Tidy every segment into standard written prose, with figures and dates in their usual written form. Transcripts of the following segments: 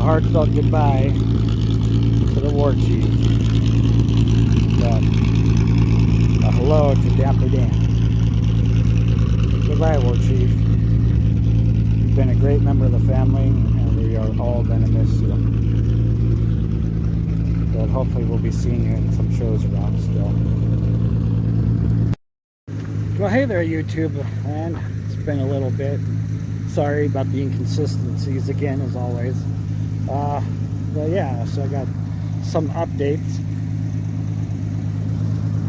heartfelt goodbye to the Warchief. A hello to Dapper Dan. Goodbye, Warchief. You've been a great member of the family, and we are all going to miss you. But hopefully we'll be seeing you in some shows around still. Well, hey there, YouTube, and it's been a little bit. Sorry about the inconsistencies again, as always. But yeah, so I got some updates,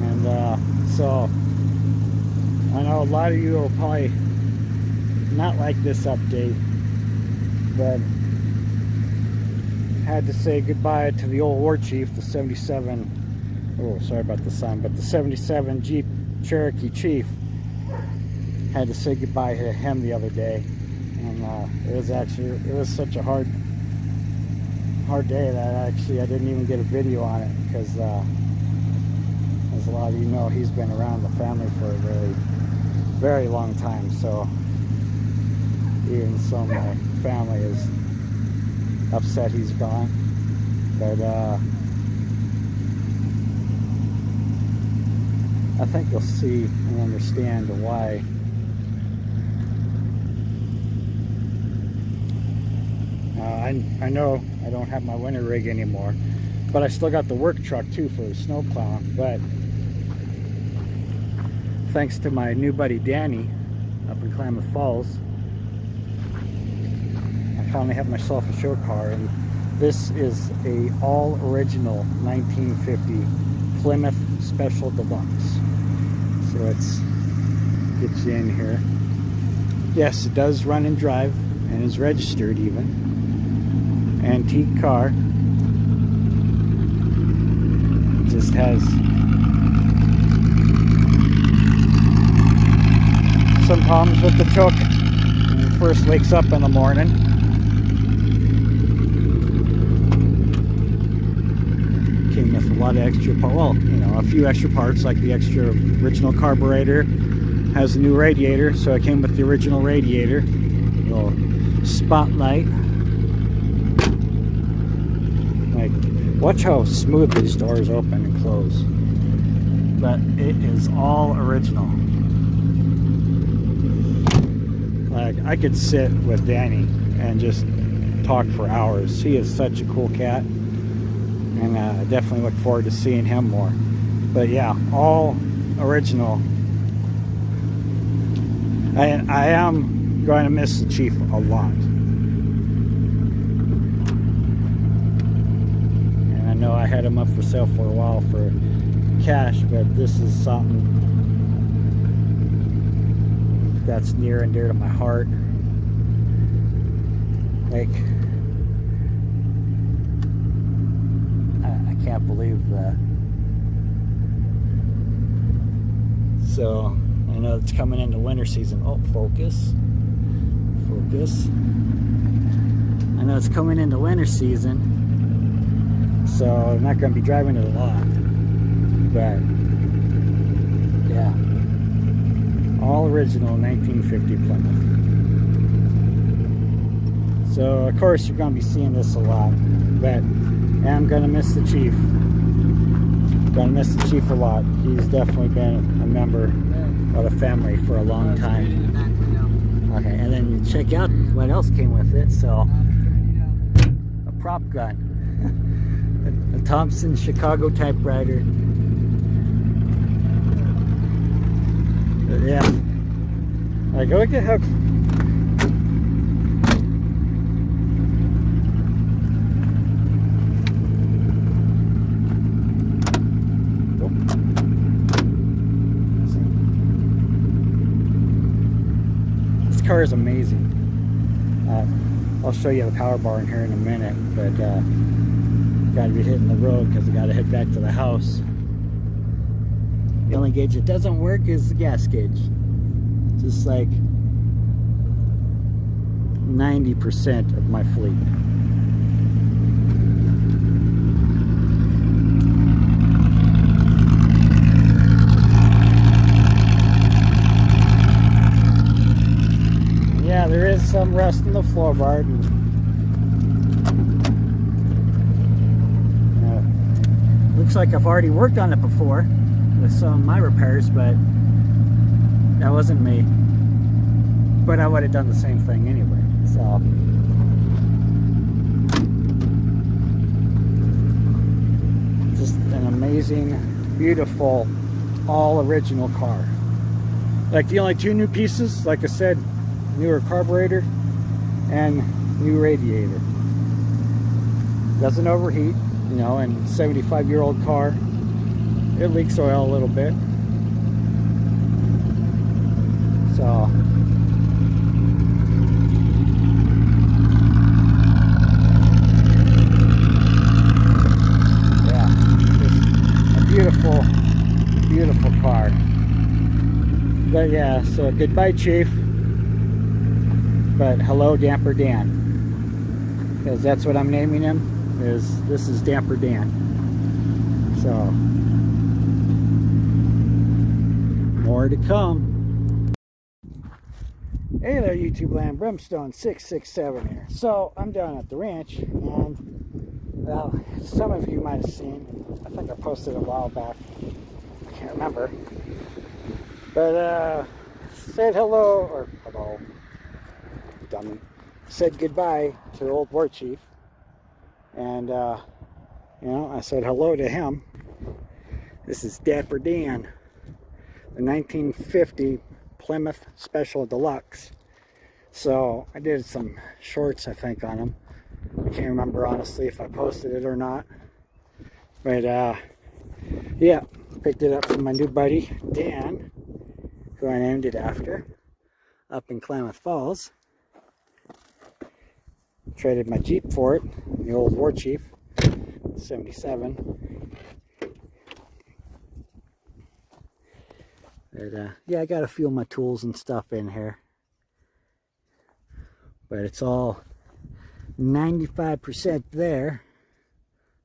and so I know a lot of you will probably not like this update, but had to say goodbye to the old Warchief, the 77. Oh, sorry about the sound, but the 77 Jeep Cherokee Chief. Had to say goodbye to him the other day, and it was such a hard day that I didn't even get a video on it, because as a lot of you know, he's been around the family for a very, very long time. So even so, my family is upset he's gone, but I think you'll see and understand why. I know I don't have my winter rig anymore, but I still got the work truck too for the snow plowing. But thanks to my new buddy Danny up in Plymouth Falls, I finally have myself a show car, and this is a all original 1950 Plymouth Special Deluxe. So let's get you in here. Yes, it does run and drive and is registered even. Antique car. Just has some problems with the choke when it first wakes up in the morning. Came with a lot of extra parts, well, you know, a few extra parts, like the extra original carburetor. Has a new radiator, so it came with the original radiator. Little spotlight. Like, watch how smooth these doors open and close. But it is all original. Like, I could sit with Danny and just talk for hours. He is such a cool cat, and I definitely look forward to seeing him more. But yeah, all original. I am going to miss the Chief a lot. And I know I had him up for sale for a while for cash, but this is something that's near and dear to my heart. Like, I can't believe that. So I know it's coming into winter season. Oh, focus. Focus. I know it's coming into winter season, so I'm not going to be driving it a lot. But, yeah. All original 1950 Plymouth. So, of course, you're going to be seeing this a lot. But I'm going to miss the Chief. Going to miss the Chief a lot. He's definitely been a member of the family for a long time. Okay, and then check out what else came with it. So, a prop gun, a Thompson Chicago typewriter. Yeah, like, look at how. Car is amazing. I'll show you the power bar in here in a minute, but got to be hitting the road because I got to head back to the house. The only gauge that doesn't work is the gas gauge. Just like 90% of my fleet. Yeah, there is some rust in the floorboard. And Looks like I've already worked on it before with some of my repairs, but that wasn't me. But I would have done the same thing anyway. So just an amazing, beautiful, all original car. Like the only two new pieces, like I said, newer carburetor and new radiator. Doesn't overheat, you know, and 75-year-old car, it leaks oil a little bit. So yeah, it's a beautiful, beautiful car. But yeah, so goodbye, Chief. But hello, Dapper Dan, because that's what I'm naming him. This is Dapper Dan. So more to come. Hey there, YouTube land, Brimstone 667 here. So I'm down at the ranch, and well, some of you might have seen, I think I posted a while back, I can't remember, but said hello, or hello, dummy, said goodbye to old Warchief. And you know, I said hello to him. This is Dapper Dan, the 1950 Plymouth Special Deluxe. So I did some shorts, I think, on him. I can't remember honestly if I posted it or not. But yeah, picked it up from my new buddy Dan, who I named it after, up in Klamath Falls. Traded my Jeep for it, the old Warchief 77. But yeah, I got a few of my tools and stuff in here, but it's all 95% there.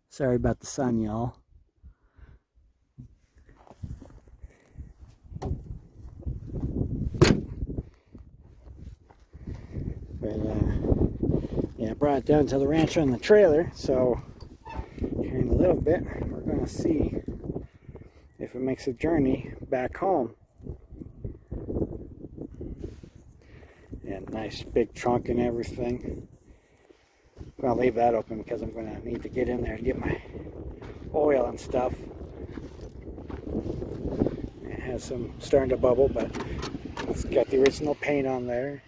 Sorry about the sun, y'all. But yeah, I brought it down to the ranch on the trailer, so here in a little bit we're going to see if it makes a journey back home. And nice big trunk and everything. I'm going to leave that open because I'm going to need to get in there and get my oil and stuff. It has some starting to bubble, but it's got the original paint on there.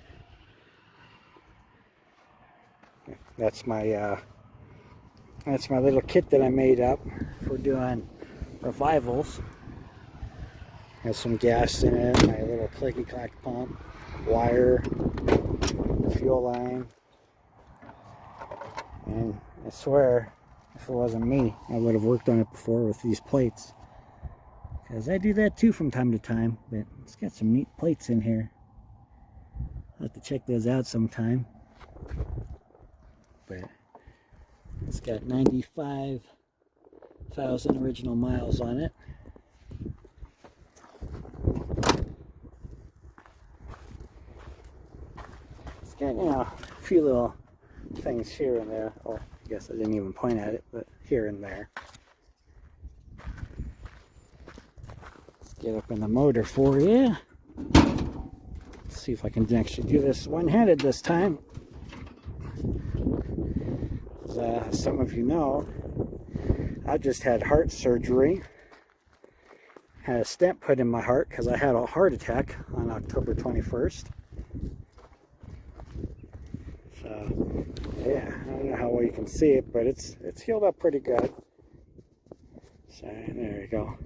That's my little kit that I made up for doing revivals. Has some gas in it, my little clicky clack pump, wire, fuel line, and I swear if it wasn't me, I would have worked on it before with these plates, because I do that too from time to time. But it's got some neat plates in here. I'll have to check those out sometime. But it's got 95,000 original miles on it. It's got, you know, a few little things here and there. Oh, I guess I didn't even point at it, but here and there. Let's get up in the motor for you. Let's see if I can actually do this one-handed this time. As some of you know, I just had heart surgery. Had a stent put in my heart because I had a heart attack on October 21st. So yeah, I don't know how well you can see it, but it's healed up pretty good. So there you go.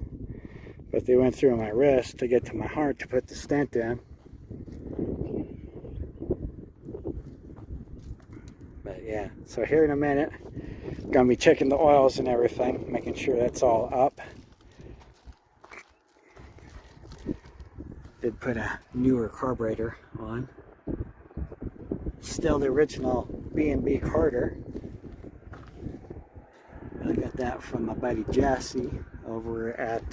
But they went through my wrist to get to my heart to put the stent in. But yeah, so here in a minute, I'm gonna be checking the oils and everything, making sure that's all up. Did put a newer carburetor on. Still the original B&B Carter. I got that from my buddy Jesse over at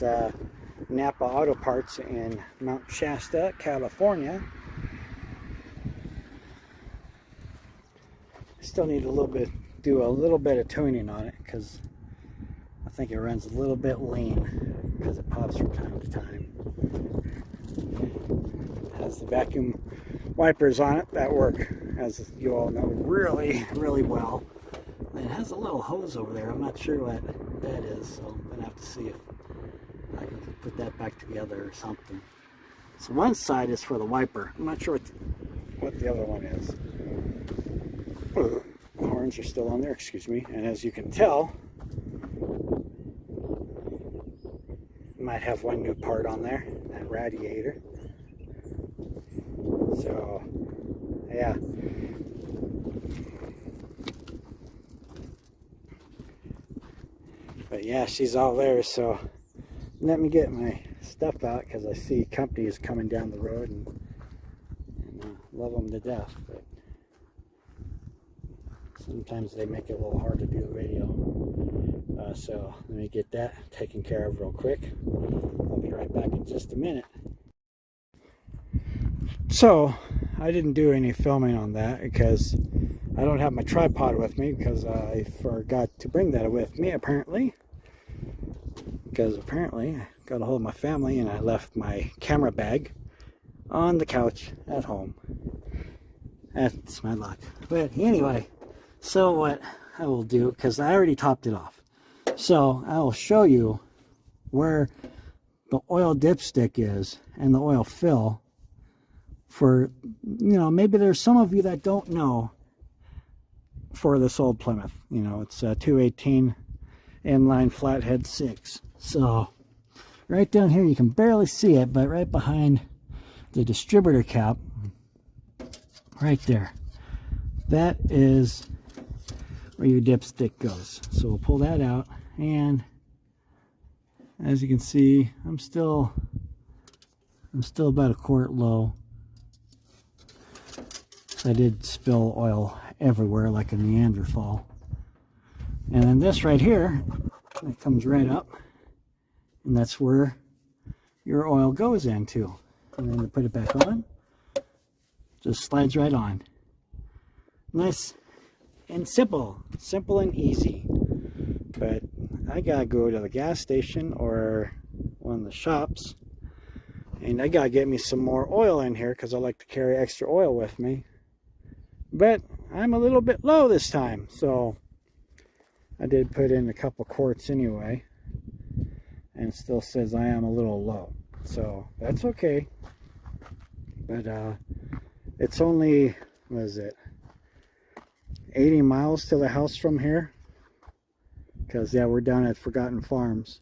Napa Auto Parts in Mount Shasta, California. Still need do a little bit of tuning on it because I think it runs a little bit lean because it pops from time to time. It has the vacuum wipers on it that work, as you all know, really, really well. And it has a little hose over there. I'm not sure what that is, so I'm going to have to see if I can put that back together or something. So one side is for the wiper. I'm not sure what the other one is. Oh, the horns are still on there, excuse me. And as you can tell, might have one new part on there, that radiator. So, yeah. But yeah, she's all there, so let me get my stuff out because I see companies coming down the road and love them to death. But sometimes they make it a little hard to do a video. So let me get that taken care of real quick. I'll be right back in just a minute. So I didn't do any filming on that because I don't have my tripod with me because I forgot to bring that with me apparently. Because apparently I got a hold of my family and I left my camera bag on the couch at home. That's my luck. But anyway, so what I will do, because I already topped it off, so I will show you where the oil dipstick is and the oil fill for, you know, maybe there's some of you that don't know for this old Plymouth. You know, it's a 218 inline flathead 6. So right down here, you can barely see it, but right behind the distributor cap, right there, that is where your dipstick goes. So we'll pull that out, and as you can see, I'm still about a quart low. I did spill oil everywhere like a Neanderthal. And then this right here, it comes right up, and that's where your oil goes into. And then to put it back on, just slides right on. Nice and simple and easy. But I gotta go to the gas station or one of the shops, and I gotta get me some more oil in here because I like to carry extra oil with me. But I'm a little bit low this time, so I did put in a couple quarts anyway, and it still says I am a little low, so that's okay. But it's only, what is it, 80 miles to the house from here, because yeah, we're down at Forgotten Farms,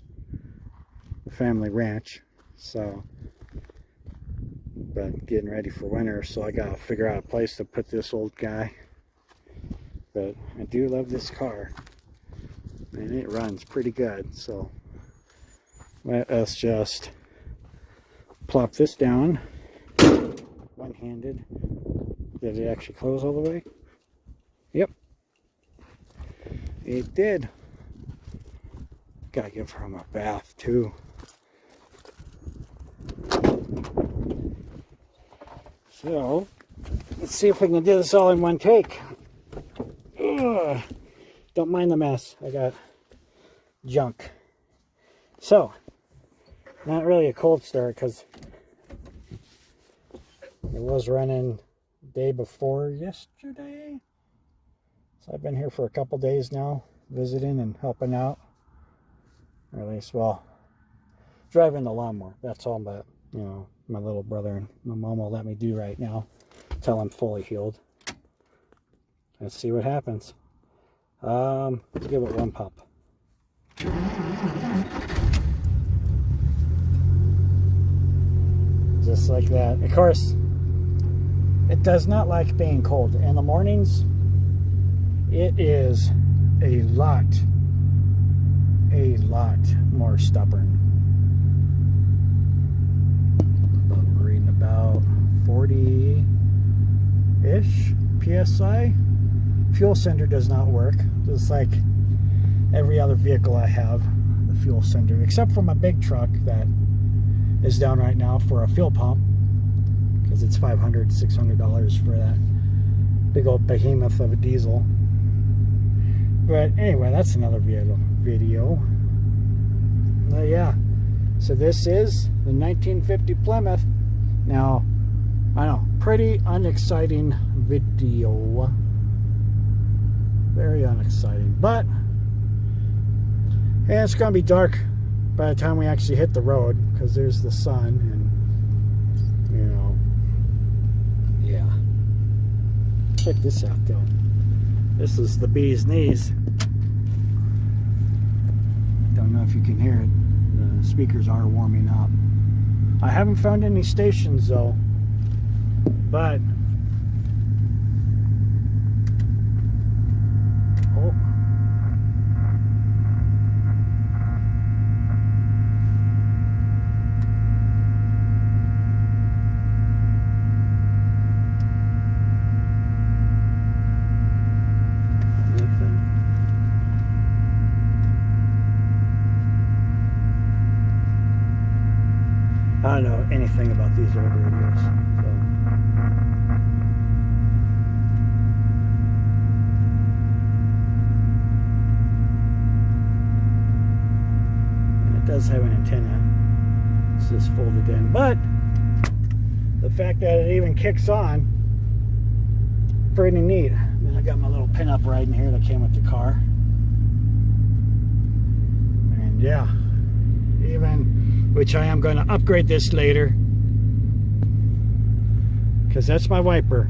the family ranch. So, but getting ready for winter, so I gotta figure out a place to put this old guy. But I do love this car, and it runs pretty good. So let us just plop this down one-handed. Did it actually close all the way? Yep, it did. Gotta give her a bath too. So let's see if we can do this all in one take. Ugh. Don't mind the mess. I got junk. So, not really a cold start because it was running day before yesterday. So I've been here for a couple days now, visiting and helping out. Or at least, well, driving the lawnmower. That's all that, you know, my little brother and my mom will let me do right now until I'm fully healed. Let's see what happens. Let's give it one pop. Just like that. Of course, it does not like being cold. In the mornings, it is a lot more stubborn. We're reading about 40-ish PSI. Fuel sender does not work, just like every other vehicle I have. The fuel sender, except for my big truck that is down right now for a fuel pump, because it's $500, $600 for that big old behemoth of a diesel. But anyway, that's another video. Yeah. So this is the 1950 Plymouth. Now, I know, pretty unexciting video. Very unexciting. But, and it's going to be dark by the time we actually hit the road, because there's the sun, and, you know, yeah. Check this out, though. This is the bee's knees. Don't know if you can hear it. The speakers are warming up. I haven't found any stations, though, but oh, I don't know anything about these old radios, so. And it does have an antenna. It's just folded in, but the fact that it even kicks on, pretty neat. And then I got my little pin-up right in here that came with the car. And yeah, which I am going to upgrade this later, because that's my wiper.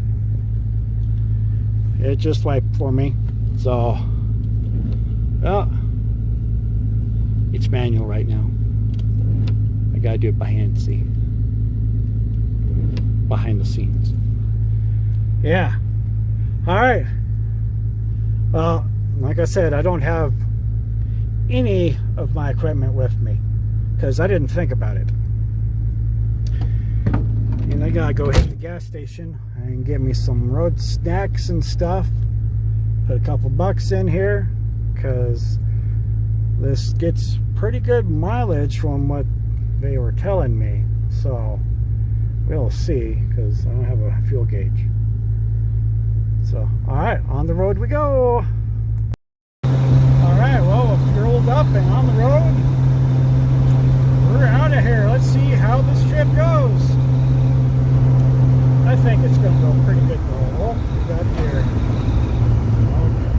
It just wiped for me, so well, it's manual right now. I gotta do it by hand, see, behind the scenes. Yeah. All right. Well, like I said, I don't have any of my equipment with me, because I didn't think about it. And I gotta go hit the gas station and get me some road snacks and stuff. Put a couple bucks in here, because this gets pretty good mileage from what they were telling me. So we'll see, because I don't have a fuel gauge. So, alright, on the road we go. Alright, well, we're fueled up and on the road. We're out of here. Let's see how this trip goes. I think it's going to go pretty good. Oh, we got deer. Okay.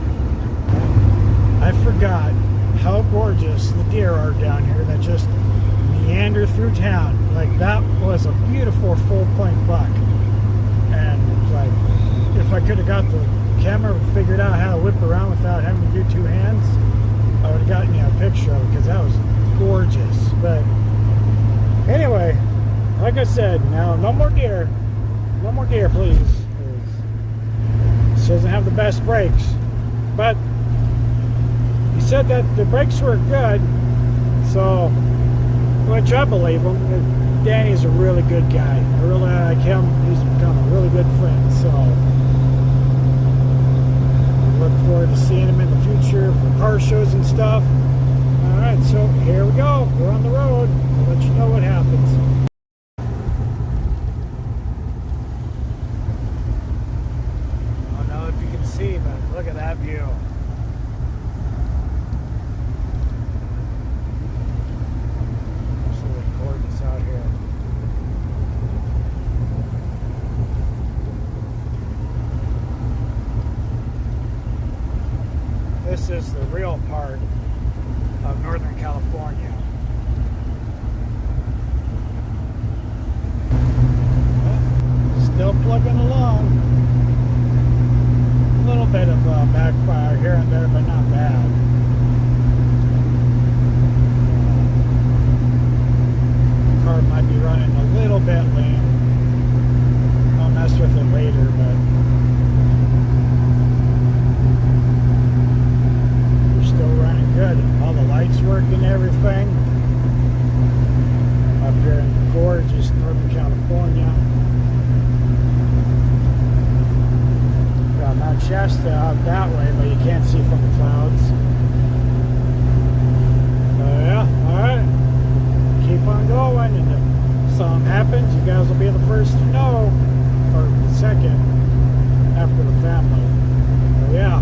I forgot how gorgeous the deer are down here that just meander through town. Like, that was a beautiful full-point buck. And like, if I could have got the camera figured out how to whip around without having to do two hands, I would have gotten you a picture of it, because that was gorgeous. But anyway, like I said, now no more deer. No more deer, please. This doesn't have the best brakes. But he said that the brakes were good, so, which I believe him. Danny's a really good guy. I really like him. He's become a really good friend. So I look forward to seeing him in the future for car shows and stuff. Alright, so here we go. We're on the road. I'll let you know what happens. I don't know if you can see, but look at that view. Absolutely gorgeous out here. This is the real part of Northern California. Still plugging along. A little bit of backfire here and there, but not bad. The car might be running a little bit lean. I'll mess with it later, but we're still running good. All the lights work and everything. Up here in gorgeous Northern California. Got Mount Shasta out that way, but you can't see from the clouds. Yeah, alright. Keep on going, and if something happens, you guys will be the first to know, or second after the family. So yeah,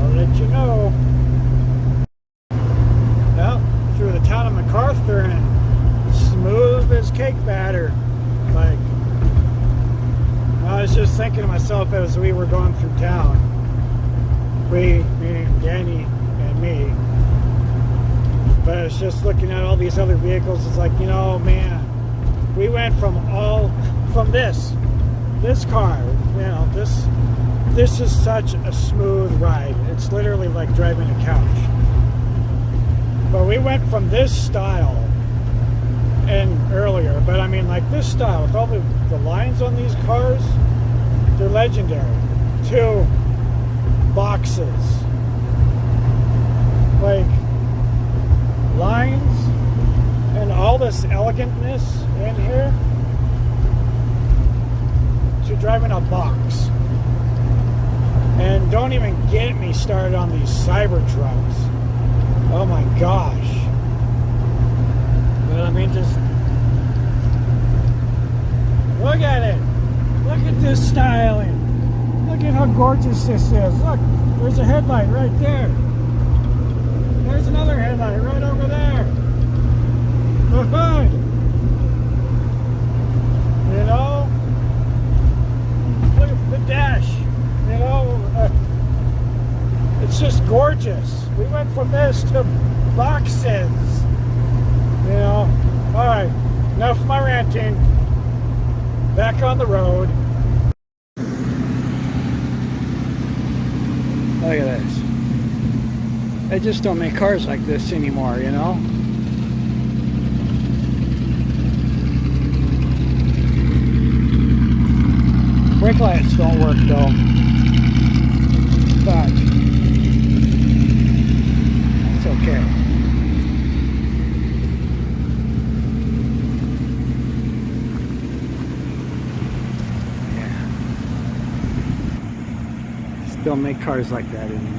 I'll let you know. Well, thinking to myself as we were going through town, we, meaning Danny and me, but I was just looking at all these other vehicles. It's like, you know, man, we went from this car, you know, this is such a smooth ride. It's literally like driving a couch. But we went from this style and earlier, but I mean like this style with all the lines on these cars, they're legendary, to boxes. Like lines and all this elegantness in here to driving a box. And don't even get me started on these Cybertrucks. Oh my gosh. But I mean, just look at it. Look at this styling. Look at how gorgeous this is. Look, there's a headlight right there. There's another headlight right over there. You know? Look at the dash. You know? It's just gorgeous. We went from this to boxes. You know? Alright, enough of my ranting. Back on the road. Look at this. They just don't make cars like this anymore, you know? Brake lights don't work though. But it's okay. Yeah. Still make cars like that anymore.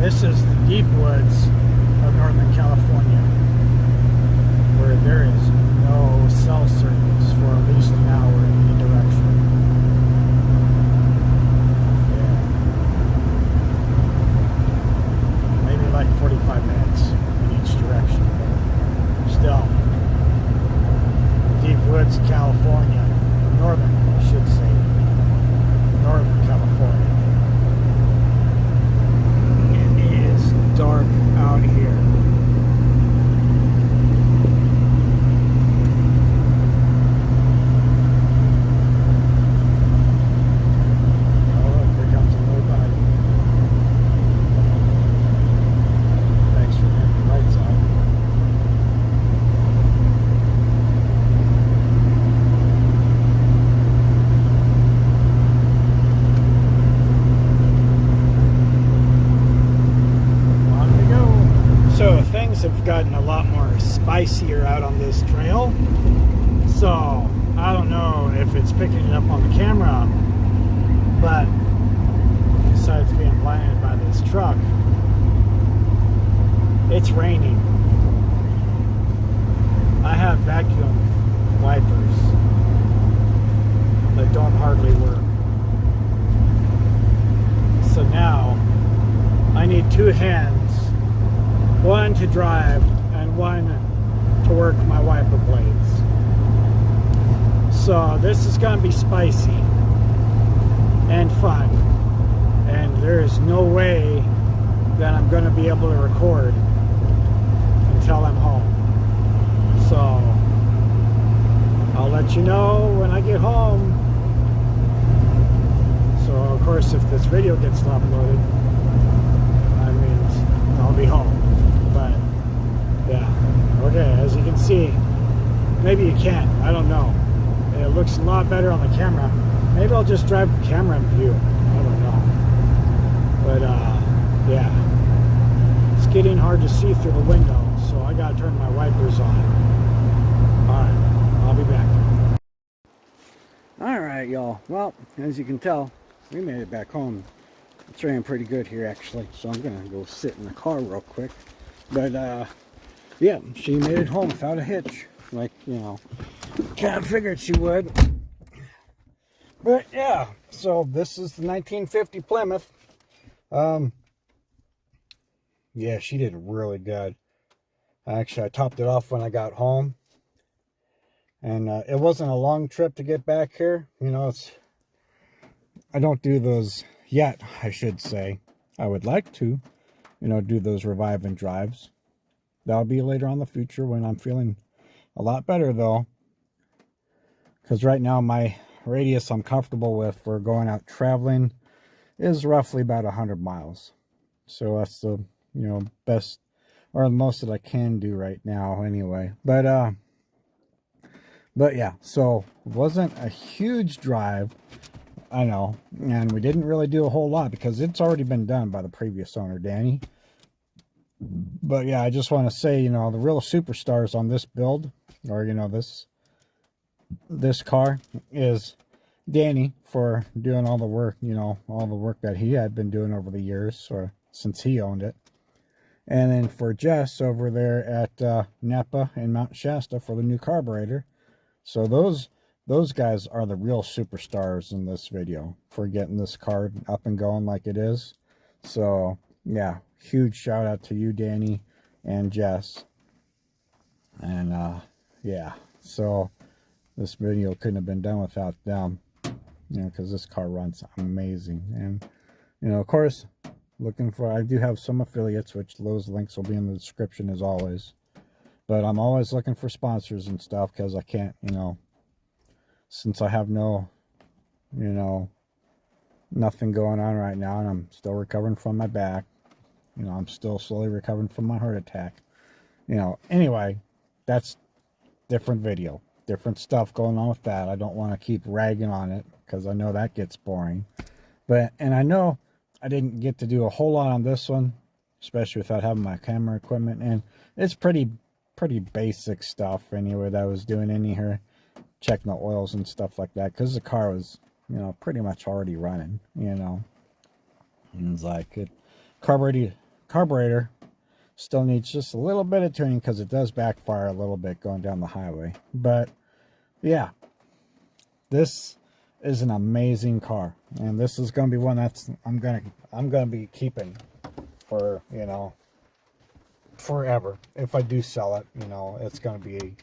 This is the deep woods of Northern California, where there is no cell service for at least an hour in any direction. Yeah. Maybe like 45 minutes in each direction. Still, deep woods of California, northern, I should say, Northern California. Dark out here. Oh, look, there comes a little bike. Thanks for having the lights on. So things have gotten a lot more spicier out on this trail. So I don't know if it's picking it up on the camera, but besides being blinded by this truck, it's raining. I have vacuum wipers that don't hardly work. So now I need two hands. One to drive and one to work my wiper blades. So this is going to be spicy and fun. And there is no way that I'm going to be able to record until I'm home. So I'll let you know when I get home. So of course if this video gets uploaded, that means I'll be home. maybe you can't. I don't know. It looks a lot better on the camera. Maybe I'll just drive the camera in view. I don't know. But yeah, it's getting hard to see through the window, so I gotta turn my wipers on. Alright, I'll be back. Alright, y'all. Well, as you can tell, we made it back home. It's raining pretty good here, actually, so I'm gonna go sit in the car real quick. But yeah, she made it home without a hitch, like, you know, kind of figured she would. But yeah, so this is the 1950 Plymouth. Yeah, she did really good. Actually, I topped it off when I got home. And it wasn't a long trip to get back here. You know, I don't do those yet, I should say. I would like to, you know, do those revive and drives. That'll be later on in the future when I'm feeling a lot better, though. Because right now, my radius I'm comfortable with for going out traveling is roughly about 100 miles. So that's the, you know, best or the most that I can do right now anyway. But yeah, so it wasn't a huge drive, I know, and we didn't really do a whole lot because it's already been done by the previous owner, Danny. But yeah, I just want to say, you know, the real superstars on this build, or, you know, this car is Danny for doing all the work, you know, all the work that he had been doing over the years, or since he owned it. And then for Jess over there at Napa and Mount Shasta for the new carburetor. So those guys are the real superstars in this video for getting this car up and going like it is. So yeah, huge shout out to you, Danny and Jess. And yeah, so this video couldn't have been done without them, you know, because this car runs amazing. And, you know, of course, I do have some affiliates, which those links will be in the description as always. But I'm always looking for sponsors and stuff because I can't, you know, since I have no, you know, nothing going on right now, and I'm still recovering from my back. You know, I'm still slowly recovering from my heart attack. You know, anyway, that's different video. Different stuff going on with that. I don't want to keep ragging on it because I know that gets boring. And I know I didn't get to do a whole lot on this one, especially without having my camera equipment. And it's pretty basic stuff anyway that I was doing in here, checking the oils and stuff like that, because the car was, you know, pretty much already running, you know. And it's like carburetor still needs just a little bit of tuning because it does backfire a little bit going down the highway. But yeah, this is an amazing car, and this is going to be one that's I'm gonna be keeping for, you know, forever. If I do sell it, you know, it's going to be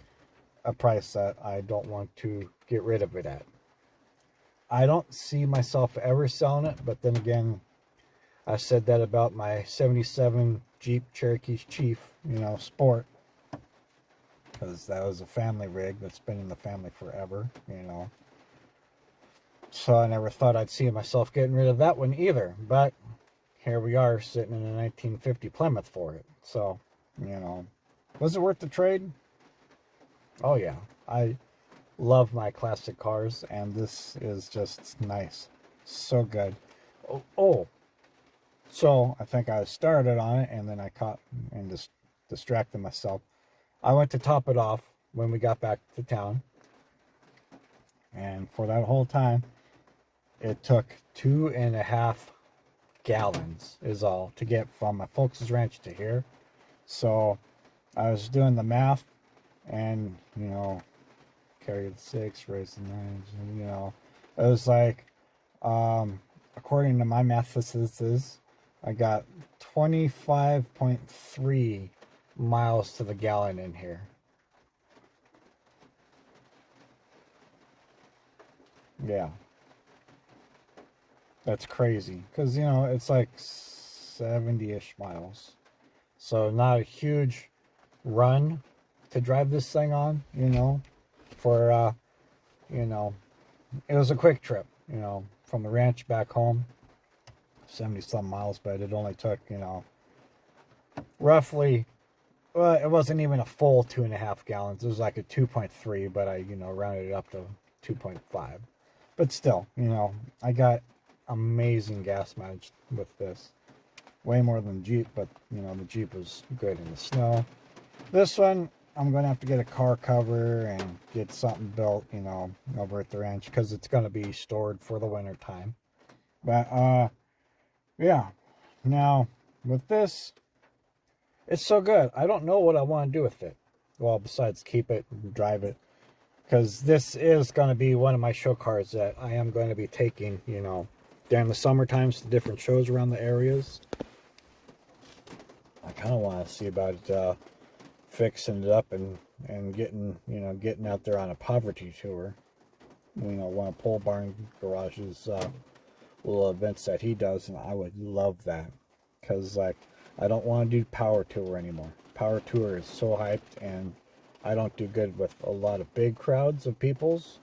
a price that I don't want to get rid of it at. I don't see myself ever selling it, but then again, I said that about my 77 Jeep Cherokee Chief, you know, Sport, because that was a family rig that's been in the family forever, you know. So I never thought I'd see myself getting rid of that one either, but here we are sitting in a 1950 Plymouth for it. So, you know, was it worth the trade? Oh yeah, I love my classic cars, and this is just nice. So good. Oh, so I think I started on it, and then I caught and just distracted myself. I went to top it off when we got back to town, and for that whole time, it took 2.5 gallons is all to get from my folks' ranch to here. So I was doing the math, and, you know, carry the 6, raise the 9, you know, it was like, according to my mathesis, I got 25.3 miles to the gallon in here. Yeah, that's crazy, because, you know, it's like 70-ish miles, so not a huge run to drive this thing on, you know, for you know, it was a quick trip, you know, from the ranch back home, 70 some miles, but it only took, you know, roughly well, it wasn't even a full 2.5 gallons. It was like a 2.3, but I, rounded it up to 2.5. But still, I got amazing gas mileage with this. Way more than Jeep, but, the Jeep was good in the snow. This one, I'm going to have to get a car cover and get something built, over at the ranch, because it's going to be stored for the winter time. But, yeah. Now, with this, it's so good. I don't know what I want to do with it. Well, besides keep it and drive it. Because this is going to be one of my show cars that I am going to be taking, during the summer times to different shows around the areas. I kind of want to see about fixing it up and getting out there on a poverty tour. One of Pole Barn Garage's little events that he does, and I would love that. Because, I don't want to do Power Tour anymore. Power Tour is so hyped, and I don't do good with a lot of big crowds of peoples.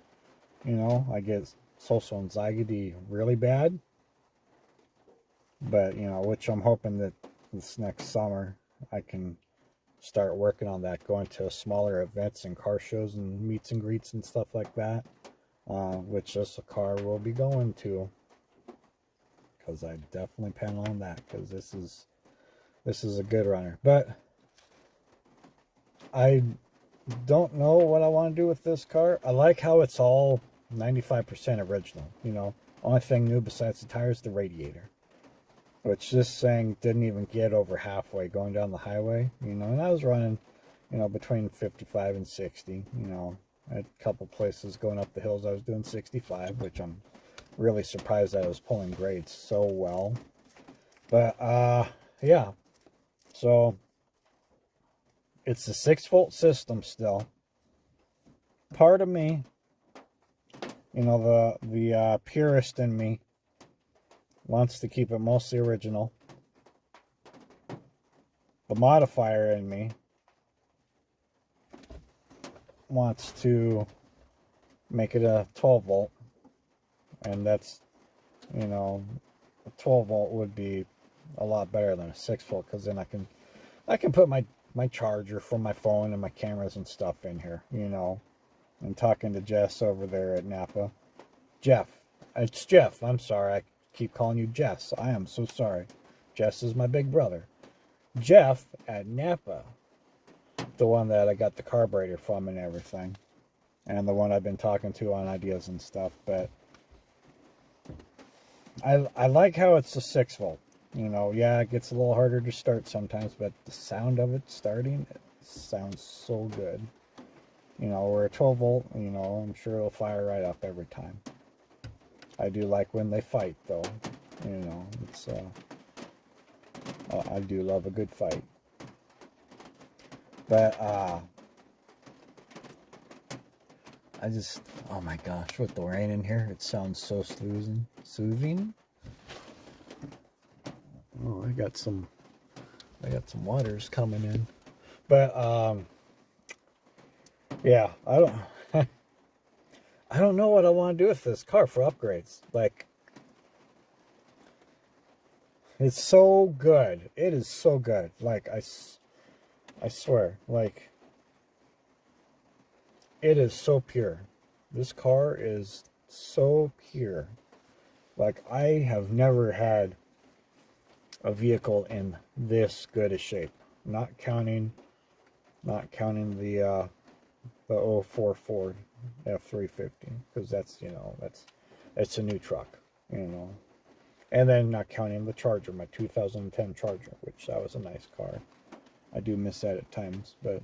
I get social anxiety really bad. But, which I'm hoping that this next summer I can start working on that, going to smaller events and car shows and meets and greets and stuff like that. Which this car will be going to. Because I definitely plan on that, because this is a good runner. But I don't know what I want to do with this car. I like how it's all 95% original. Only thing new besides the tires, the radiator, which this thing didn't even get over halfway going down the highway. And I was running between 55 and 60. At a couple places going up the hills I was doing 65, which I'm really surprised that I was pulling grades so well. But yeah, so it's a 6-volt system still. Part of me, the purist in me, wants to keep it mostly original. The modifier in me wants to make it a 12 volt. And that's, a 12 volt would be a lot better than a 6 volt, because then I can put my charger for my phone and my cameras and stuff in here, and talking to Jess over there at Napa. Jeff. It's Jeff. I'm sorry. I keep calling you Jess. I am so sorry. Jess is my big brother. Jeff at Napa. The one that I got the carburetor from and everything. And the one I've been talking to on ideas and stuff. But I like how it's a 6 volt. Yeah, it gets a little harder to start sometimes, but the sound of it starting, it sounds so good. Where a 12 volt, I'm sure it'll fire right up every time. I do like when they fight, though. It's I do love a good fight. But I just, oh my gosh, with the rain in here, it sounds so soothing. Oh, I got some waters coming in. But yeah, I don't know what I want to do with this car for upgrades. It's so good. It is so good. I swear, it is so pure. This car is so pure. I have never had a vehicle in this good a shape. Not counting the 04 Ford F350, because that's it's a new truck, and then not counting the Charger, my 2010 Charger, which that was a nice car. I do miss that at times, but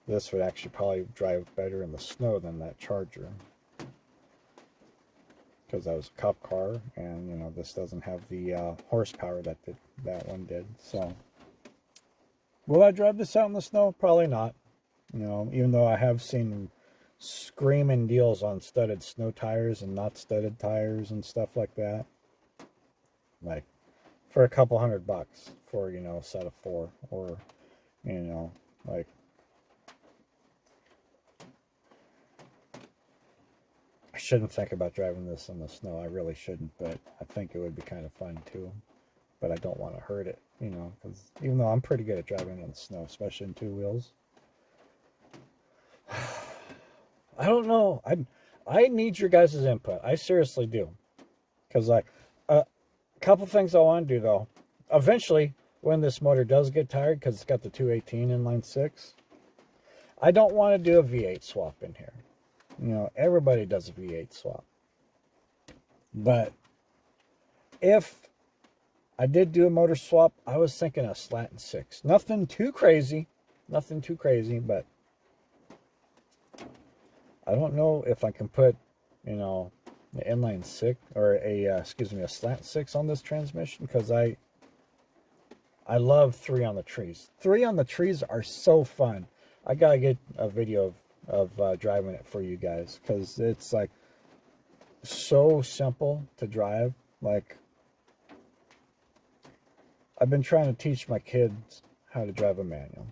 this would actually probably drive better in the snow than that Charger, because that was a cup car, and this doesn't have the horsepower that one did. So will I drive this out in the snow? Probably not. Even though I have seen screaming deals on studded snow tires and not studded tires and stuff like that. For a couple $100 for, a set of 4, or, I shouldn't think about driving this in the snow. I really shouldn't, but I think it would be kind of fun too. but I don't want to hurt it, you know, because even though I'm pretty good at driving in the snow, especially in 2 wheels. I don't know. I need your guys' input. I seriously do. Because, like, a couple things I want to do, though. Eventually, when this motor does get tired, because it's got the 218 inline 6, I don't want to do a V8 swap in here. You know, everybody does a V8 swap. But if I did do a motor swap, I was thinking a slat and 6. Nothing too crazy. Nothing too crazy, but I don't know if I can put, you know, the inline 6 or a slat 6 on this transmission, because I love 3 on the trees. 3 on the trees are so fun. I gotta get a video of driving it for you guys, because it's like so simple to drive. Like, I've been trying to teach my kids how to drive a manual,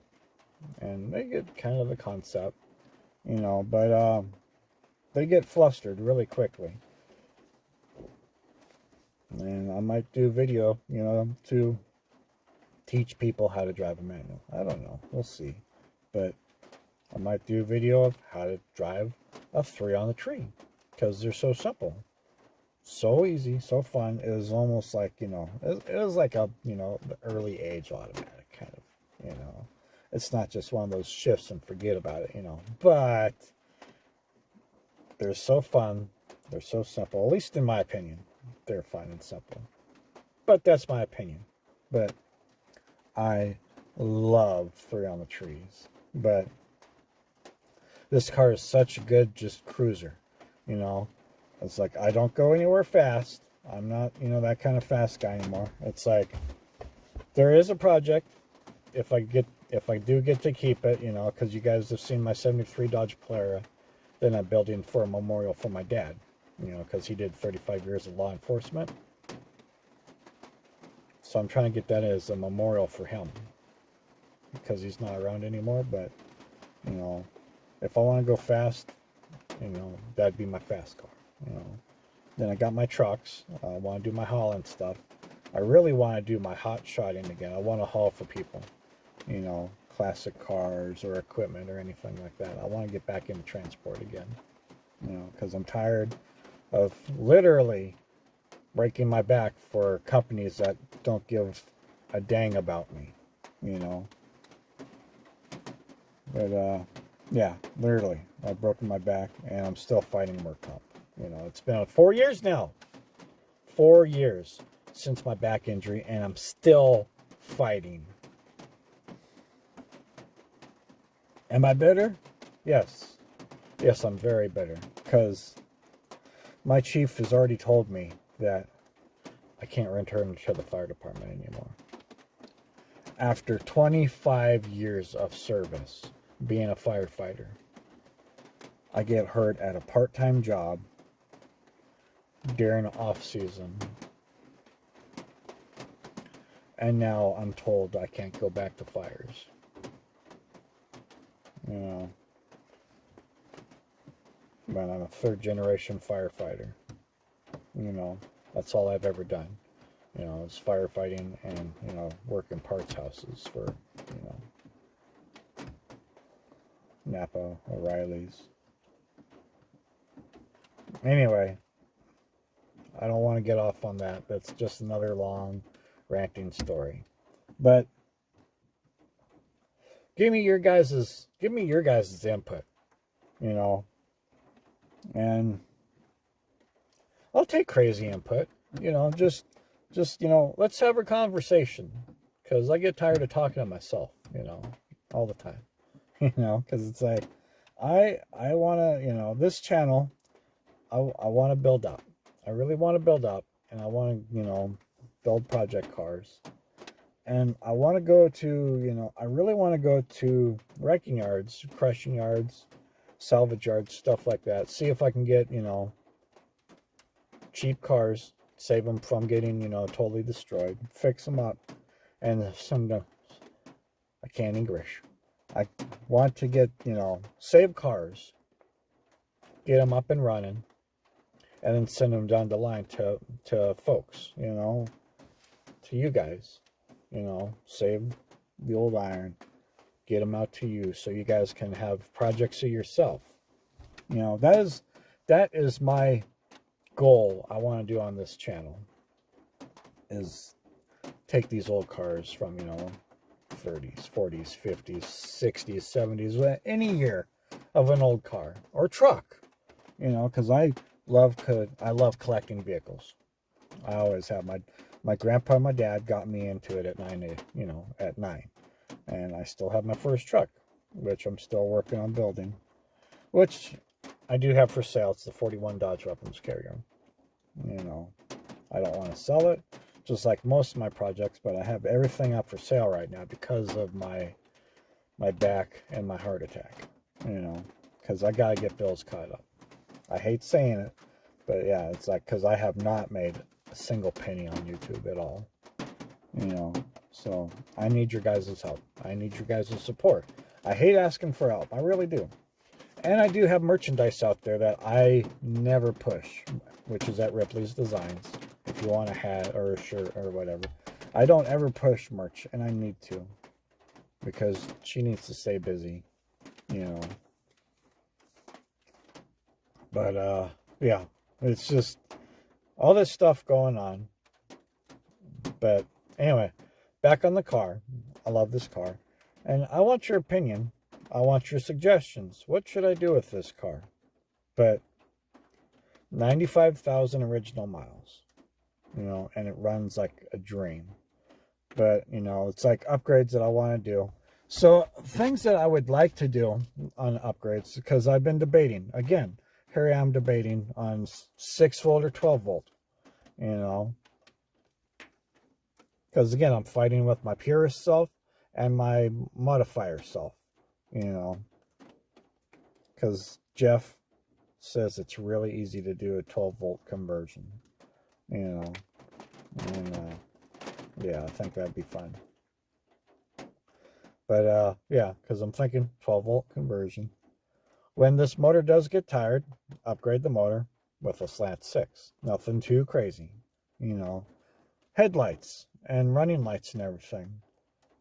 and they get kind of the concept, you know, but they get flustered really quickly. And I might do video, you know, to teach people how to drive a manual. I don't know. We'll see. But I might do a video of how to drive a 3 on the tree, because they're so simple. So easy, so fun. It was almost like, you know, it was like a, you know, the early age automatic kind of, you know. It's not just one of those shifts and forget about it, you know. But they're so fun. They're so simple. At least in my opinion, they're fun and simple. But that's my opinion. But I love 3 on the trees. But this car is such a good just cruiser, you know. It's like, I don't go anywhere fast. I'm not, you know, that kind of fast guy anymore. It's like, there is a project, if I do get to keep it, you know, because you guys have seen my 73 Dodge Polara, then I'm building for a memorial for my dad, you know, because he did 35 years of law enforcement. So I'm trying to get that as a memorial for him, because he's not around anymore. But, you know, if I want to go fast, you know, that'd be my fast car, you know. Then I got my trucks. I want to do my hauling stuff. I really want to do my hot shotting again. I want to haul for people, you know, classic cars or equipment or anything like that. I want to get back into transport again, you know, because I'm tired of literally breaking my back for companies that don't give a dang about me, you know. But yeah, literally, I've broken my back and I'm still fighting work comp. You know, it's been 4 years now. 4 years since my back injury, and I'm still fighting. Am I bitter? Yes. Yes, I'm very bitter, because my chief has already told me that I can't return to the fire department anymore. After 25 years of service being a firefighter, I get hurt at a part-time job during off season, and now I'm told I can't go back to fires. You know, but I'm a 3rd generation firefighter. You know, that's all I've ever done. You know, it's firefighting and, you know, work in parts houses for, you know, Napa, O'Reilly's. Anyway, I don't want to get off on that. That's just another long ranting story. But give me your guys' input, you know. And I'll take crazy input, you know, just you know, let's have a conversation, because I get tired of talking to myself, you know, all the time. You know, because it's like I want to, you know, this channel, I want to build up. I really want to build up, and I want to, you know, build project cars. And I want to go to, you know, I really want to go to wrecking yards, crushing yards, salvage yards, stuff like that. See if I can get, you know, cheap cars, save them from getting, you know, totally destroyed, fix them up, and I can't English. I want to get, you know, save cars, get them up and running, and then send them down the line to folks, you know, to you guys. You know, save the old iron, get them out to you so you guys can have projects of yourself. You know, that is my goal I want to do on this channel, is take these old cars from, you know, 30s, 40s, 50s, 60s, 70s, any year of an old car or truck, you know, because I love collecting vehicles. I always have. My grandpa and my dad got me into it at 9, you know, at 9. And I still have my first truck, which I'm still working on building, which I do have for sale. It's the 41 Dodge Weapons Carrier. You know, I don't want to sell it, just like most of my projects, but I have everything up for sale right now because of my back and my heart attack, you know, because I got to get bills caught up. I hate saying it, but yeah, it's like, because I have not made a single penny on YouTube at all, you know, so I need your guys' help. I need your guys' support. I hate asking for help. I really do. And I do have merchandise out there that I never push, which is at Ripley's Designs. If you want a hat or a shirt or whatever. I don't ever push merch, and I need to, because she needs to stay busy, you know. But, yeah, it's just all this stuff going on. But anyway, back on the car. I love this car. And I want your opinion. I want your suggestions. What should I do with this car? But 95,000 original miles, you know, and it runs like a dream. But, you know, it's like upgrades that I want to do. So things that I would like to do on upgrades, because I've been debating. Again, here I am debating on 6-volt or 12-volt, you know. Because, again, I'm fighting with my purist self and my modifier self, you know. Because Jeff says it's really easy to do a 12-volt conversion, you know. And, yeah, I think that'd be fun. But, yeah, because I'm thinking 12-volt conversion. When this motor does get tired, upgrade the motor with a slant 6. Nothing too crazy, you know. Headlights and running lights and everything.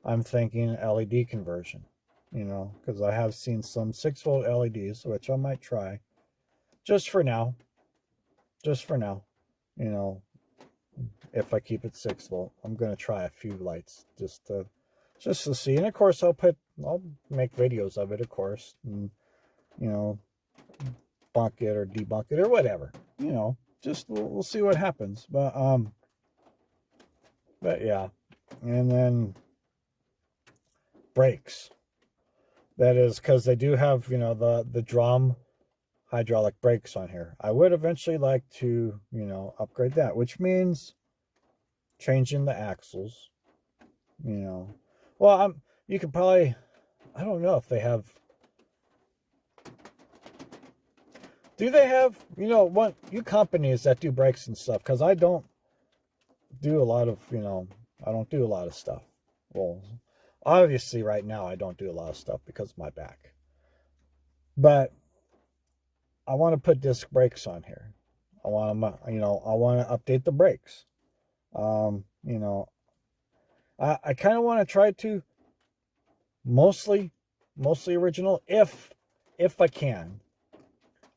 I'm thinking LED conversion, you know, because I have seen some 6-volt LEDs, which I might try. Just for now. Just for now. You know, if I keep it 6-volt, I'm going to try a few lights just to see. And of course, I'll make videos of it, of course, and, you know, bunk it or debunk it or whatever, you know, just we'll see what happens. But yeah. And then brakes. That is because they do have, you know, the drum hydraulic brakes on here. I would eventually like to, you know, upgrade that, which means changing the axles, you know. Well, you could probably, I don't know if they have, do they have, you know, you companies that do brakes and stuff, because I don't do a lot of, you know, I don't do a lot of stuff. Well, obviously right now I don't do a lot of stuff because of my back. But I want to put disc brakes on here. I want to, you know, I want to update the brakes. You know, I kind of want to try to mostly original if I can.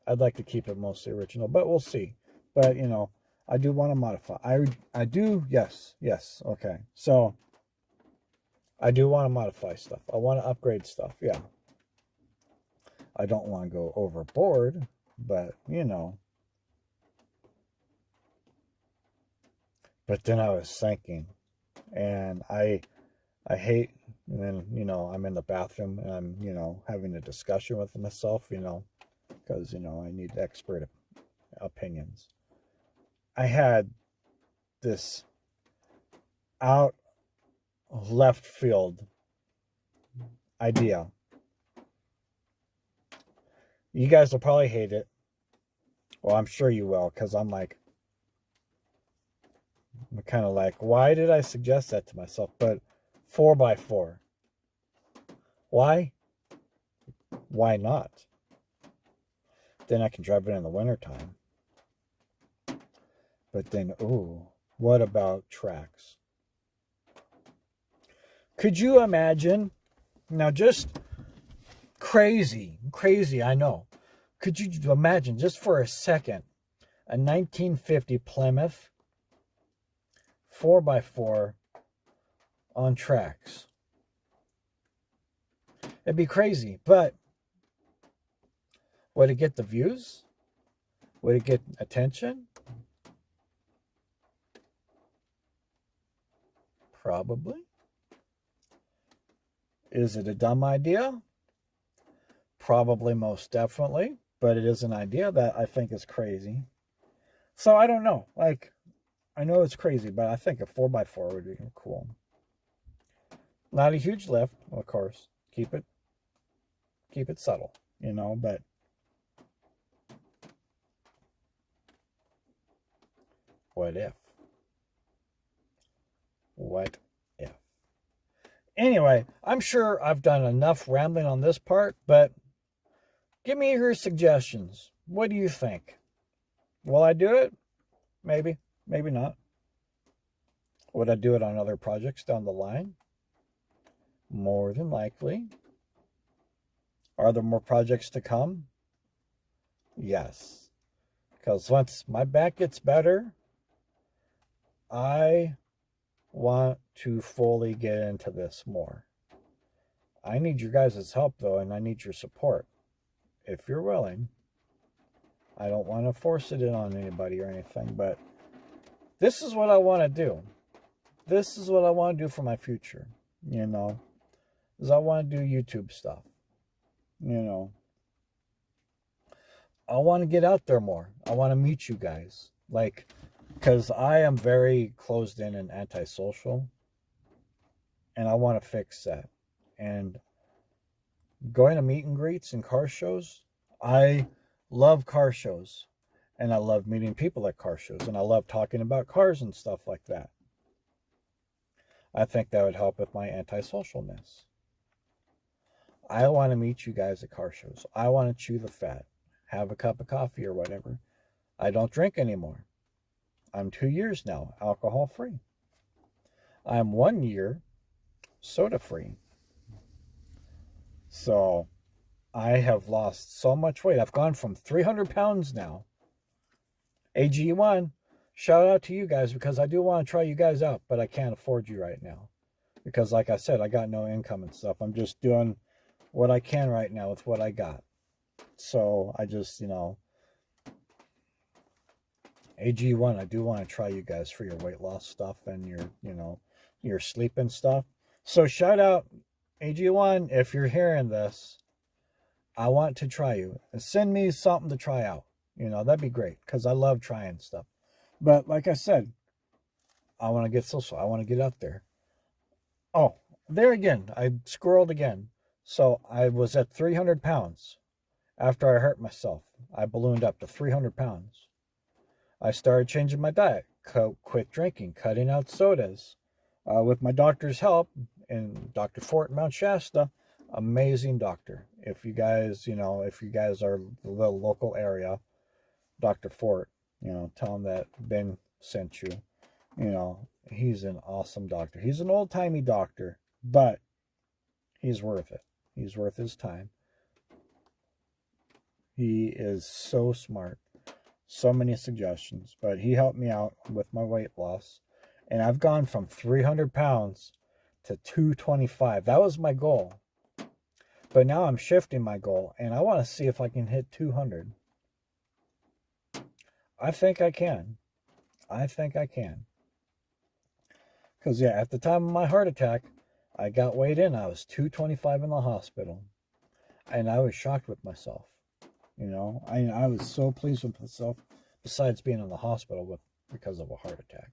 I'd like to keep it mostly original, but we'll see. But, you know, I do want to modify. I do, yes, okay. So, I do want to modify stuff. I want to upgrade stuff, yeah. I don't want to go overboard, but, you know. But then I was thinking, and I hate, and then, you know, I'm in the bathroom, and I'm, you know, having a discussion with myself, you know, because, you know, I need expert opinions. I had this out left field idea. You guys will probably hate it. Well, I'm sure you will, because I'm kind of like, why did I suggest that to myself? But 4x4. Why? Why not? Then I can drive it in the wintertime. But then, ooh, what about tracks? Could you imagine? Now, just crazy, I know. Could you imagine, just for a second, a 1950 Plymouth 4x4 on tracks? It'd be crazy, but would it get the views? Would it get attention? Probably. Is it a dumb idea? Probably, most definitely. But it is an idea that I think is crazy. So I don't know. Like, I know it's crazy, but I think a 4x4 would be cool. Not a huge lift, of course. Keep it subtle, you know, but what if? What if? Anyway, I'm sure I've done enough rambling on this part, but give me your suggestions. What do you think? Will I do it? Maybe. Maybe not. Would I do it on other projects down the line? More than likely. Are there more projects to come? Yes. Because once my back gets better, I want to fully get into this more. I need your guys' help, though, and I need your support. If you're willing. I don't want to force it in on anybody or anything, but this is what I want to do. This is what I want to do for my future, you know, is I want to do YouTube stuff, you know. I want to get out there more. I want to meet you guys, like, because I am very closed in and antisocial, and I want to fix that. And going to meet and greets and car shows, I love car shows, and I love meeting people at car shows, and I love talking about cars and stuff like that. I think that would help with my antisocialness. I want to meet you guys at car shows. I want to chew the fat, have a cup of coffee or whatever. I don't drink anymore. I'm 2 years now alcohol free. I'm 1 year soda free. So I have lost so much weight. I've gone from 300 pounds now. AG1, shout out to you guys, because I do want to try you guys out, but I can't afford you right now. Because like I said, I got no income and stuff. I'm just doing what I can right now with what I got. So I just, you know, AG1, I do want to try you guys for your weight loss stuff and your, you know, your sleep and stuff. So shout out AG1, if you're hearing this, I want to try you. Send me something to try out. You know, that'd be great, because I love trying stuff. But like I said, I want to get social. I want to get out there. Oh, there again. I scrolled again. So I was at 300 pounds after I hurt myself. I ballooned up to 300 pounds. I started changing my diet. Quit drinking. Cutting out sodas. With my doctor's help, and Dr. Fort in Mount Shasta, amazing doctor. If you guys, you know, if you guys are the local area, Dr. Fort, you know, tell him that Ben sent you. You know, he's an awesome doctor. He's an old-timey doctor, but he's worth it. He's worth his time. He is so smart. So many suggestions, but he helped me out with my weight loss. And I've gone from 300 pounds to 225. That was my goal. But now I'm shifting my goal, and I want to see if I can hit 200. I think I can. I think I can. Because, yeah, at the time of my heart attack, I got weighed in. I was 225 in the hospital. And I was shocked with myself. You know, I was so pleased with myself, besides being in the hospital because of a heart attack,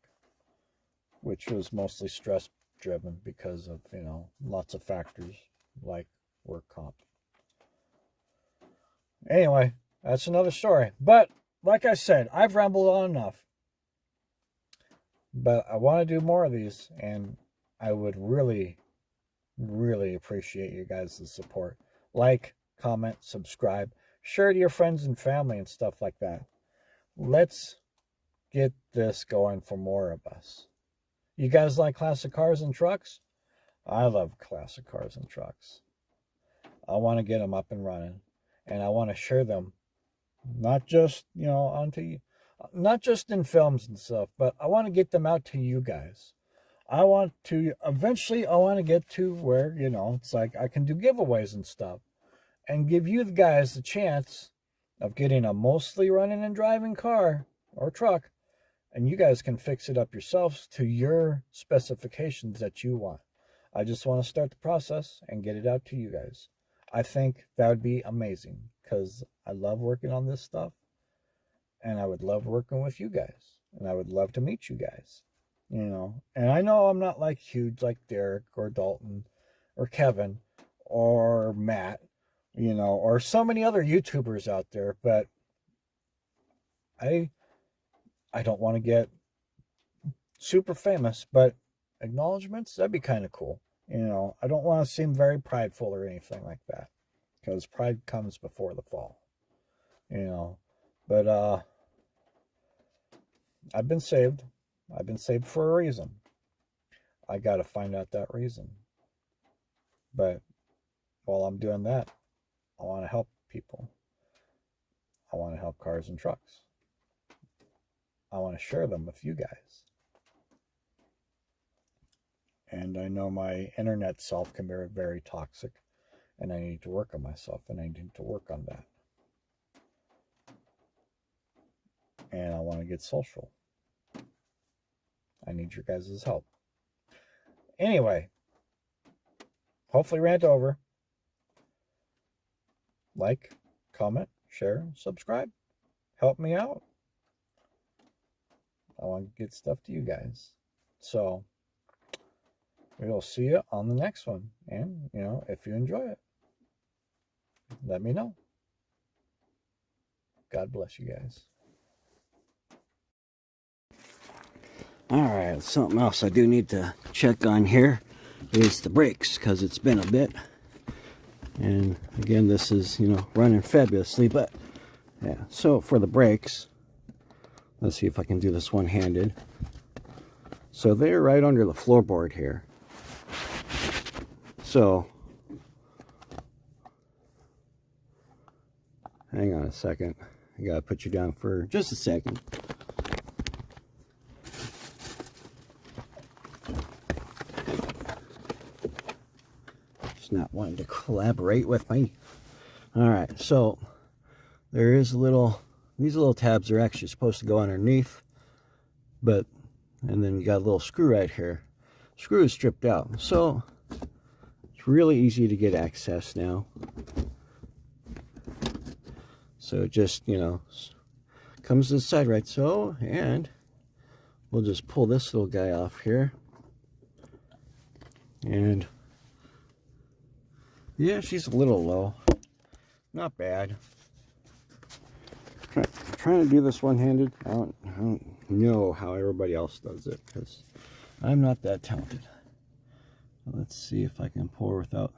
which was mostly stress-driven because of, you know, lots of factors like work comp. Anyway, that's another story. But, like I said, I've rambled on enough. But I want to do more of these, and I would really, really appreciate you guys' support. Like, comment, subscribe, share to your friends and family and stuff like that. Let's get this going for more of us. You guys like classic cars and trucks? I love classic cars and trucks. I want to get them up and running, and I want to share them, not just, you know, not just in films and stuff, but I want to get them out to you guys. I want to get to where, you know, it's like I can do giveaways and stuff and give you guys the chance of getting a mostly running and driving car or truck, and you guys can fix it up yourselves to your specifications that you want. I just want to start the process and get it out to you guys. I think that would be amazing because I love working on this stuff, and I would love working with you guys, and I would love to meet you guys, you know. And I know I'm not like huge like Derek or Dalton or Kevin or Matt, you know, or so many other YouTubers out there, but I don't want to get super famous, but acknowledgments, that'd be kind of cool. You know, I don't want to seem very prideful or anything like that, because pride comes before the fall, you know. But I've been saved. I've been saved for a reason. I got to find out that reason. But while I'm doing that, I want to help people. I want to help cars and trucks. I want to share them with you guys. And I know my internet self can be very toxic, and I need to work on myself, and I need to work on that. And I want to get social. I need your guys' help. Anyway, hopefully rant over. Like, comment, share, subscribe. Help me out. I want to get stuff to you guys. So we'll see you on the next one. And, you know, if you enjoy it, let me know. God bless you guys. All right, something else I do need to check on here is the brakes, because it's been a bit. And again, this is, you know, running fabulously, but yeah. So for the brakes, let's see if I can do this one-handed. So they're right under the floorboard here. So hang on a second. I gotta put you down for just a second. Just not wanting to collaborate with me. All right, so there is these little tabs are actually supposed to go underneath, but, and then you got a little screw right here. Screw is stripped out, so it's really easy to get access now. So it just, you know, comes to the side right so, and we'll just pull this little guy off here. And yeah, she's a little low. Not bad. Trying to do this one-handed. I don't know how everybody else does it, because I'm not that talented. Let's see if I can pour without.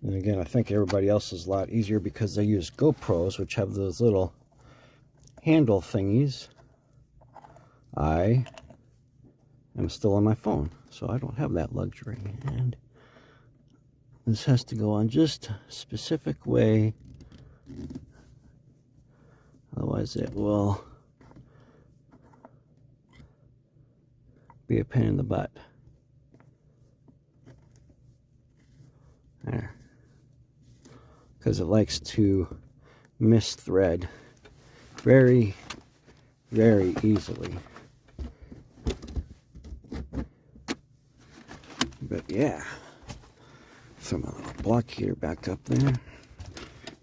And again, I think everybody else is a lot easier because they use GoPros, which have those little handle thingies. I am still on my phone, so I don't have that luxury. And this has to go on just a specific way. Otherwise it will be a pain in the butt. There. Because it likes to misthread very, very easily. But yeah, so my little block heater back up there.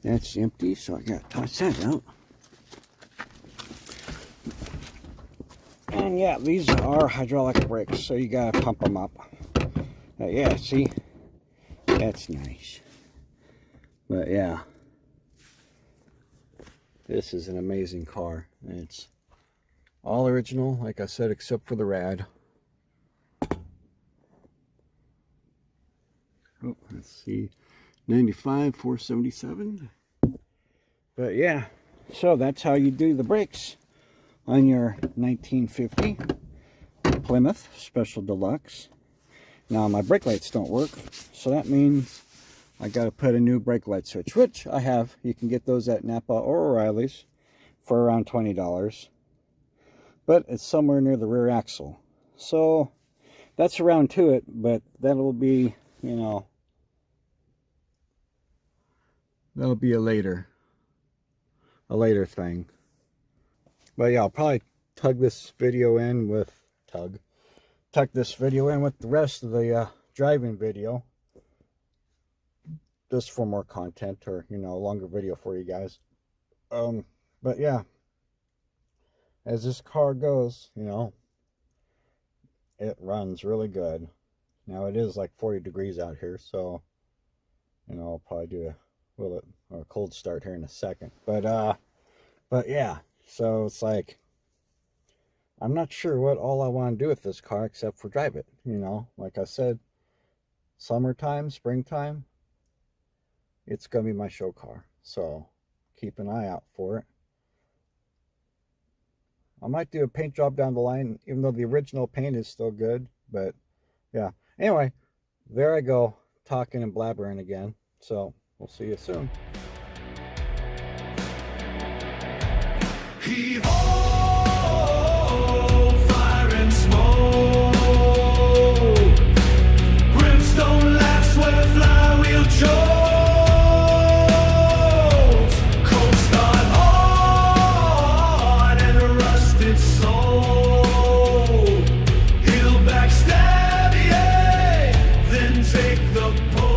That's empty, so I gotta toss that out. And yeah, these are hydraulic brakes, so you gotta pump them up. Yeah, see, that's nice. But yeah, this is an amazing car. It's All original, like I said, except for the rad. Oh, let's see, 95 477. But yeah, so that's how you do the brakes on your 1950 Plymouth Special Deluxe. Now my brake lights don't work, so that means I got to put a new brake light switch, which I have. You can get those at Napa or O'Reilly's for around $20, but it's somewhere near the rear axle, so that's around to it. But that'll be, you know, that'll be a later thing. But yeah, I'll probably tuck this video in with the rest of the driving video, just for more content, or, you know, a longer video for you guys. But yeah, as this car goes, you know, it runs really good. Now it is like 40 degrees out here, so, you know, I'll probably do a cold start here in a second. But yeah, so it's like, I'm not sure what all I want to do with this car except for drive it. You know, like I said, summertime, springtime, it's gonna be my show car, so keep an eye out for it. I might do a paint job down the line, even though the original paint is still good. But yeah, anyway, there I go, talking and blabbering again. So we'll see you soon. Heave ho, fire and smoke. Brimstone laughs where flywheel jolts. Cold start hard and a rusted soul. He'll backstab ye, then take the pole.